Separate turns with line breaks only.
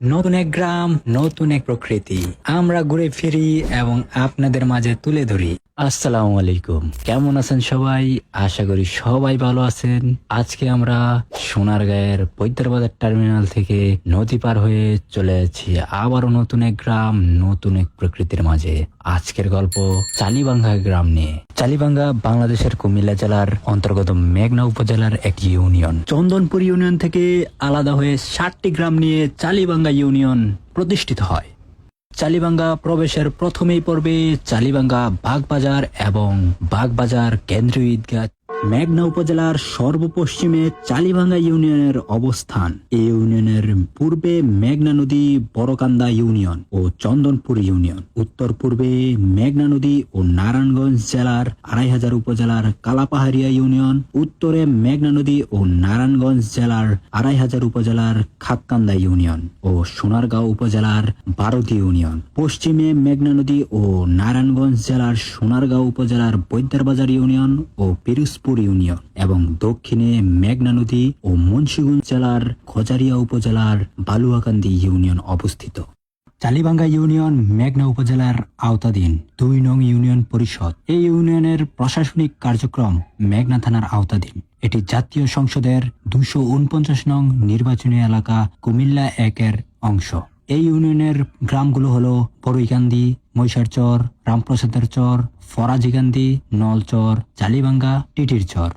নতুন এক গ্রাম, নতুন এক প্রকৃতি, আমরা ঘুরে ফিরি এবং আপনাদের মাঝে তুলে ধরি। আসসালামু আলাইকুম, কেমন আছেন সবাই? আশা করি সবাই ভালো আছেন। আজকে আমরা সোনারগাঁয়ের বৈদ্যবাজার টার্মিনাল থেকে নদী পার হয়ে চলে যাচ্ছি আবারও নতুন এক গ্রাম, নতুন এক প্রকৃতির মাঝে। আজকের গল্প চালিবাঙ্গা গ্রাম নিয়ে। চালিবাঙ্গা বাংলাদেশের কুমিল্লা জেলার অন্তর্গত মেঘনা উপজেলার একটি ইউনিয়ন। চন্দনপুর ইউনিয়ন থেকে আলাদা হয়ে 60টি গ্রাম নিয়ে চালিবাঙ্গা ইউনিয়ন প্রতিষ্ঠিত হয়। চালিবাঙ্গা প্রবেশের প্রথমেই পড়বে চালিবাঙ্গা বাগবাজার এবং বাগবাজার কেন্দ্রীয় ঈদগাহ। মেঘনা উপজেলার সর্বপশ্চিমে চালিবাঙ্গা ইউনিয়নের অবস্থান। এই ইউনিয়নের পূর্বে মেঘনা নদী বড়কান্দা ইউনিয়ন ও চন্দনপুর ইউনিয়ন, উত্তর পূর্বে মেঘনা নদী ও নারায়ণগঞ্জ জেলার 2500 উপজেলার কালাপাহাড়িয়া ইউনিয়ন, উত্তরে মেঘনা নদী ও নারায়ণগঞ্জ জেলার 2500 উপজেলার খাতকান্দা ইউনিয়ন ও সোনারগাঁও উপজেলার 12টি ইউনিয়ন, পশ্চিমে মেঘনা নদী ও নারায়ণগঞ্জ জেলার সোনারগাঁও উপজেলার বৈদ্যবাজার ইউনিয়ন ও পিরোজপুর ইউনিয়ন এবং দক্ষিণে মেঘনা নদী ও মুন্সিগঞ্জ জেলার খোজারিয়া উপজেলার বালুয়াকান্দি ইউনিয়ন অবস্থিত। চালিবাঙ্গা ইউনিয়ন মেঘনা উপজেলার আওতাধীন 2 নং ইউনিয়ন পরিষদ। এই ইউনিয়নের প্রশাসনিক কার্যক্রম মেঘনা থানার আওতাধীন। এটি জাতীয় সংসদের 249 নং নির্বাচনী এলাকা কুমিল্লা 1-এর অংশ। এই ইউনিয়নের গ্রামগুলো হলো বড়ইকান্দি, মৈশারচর, রামপ্রসাদের চর, ফরাজিকান্দি, নলচর, চালিবাঙ্গা, টিটির চর।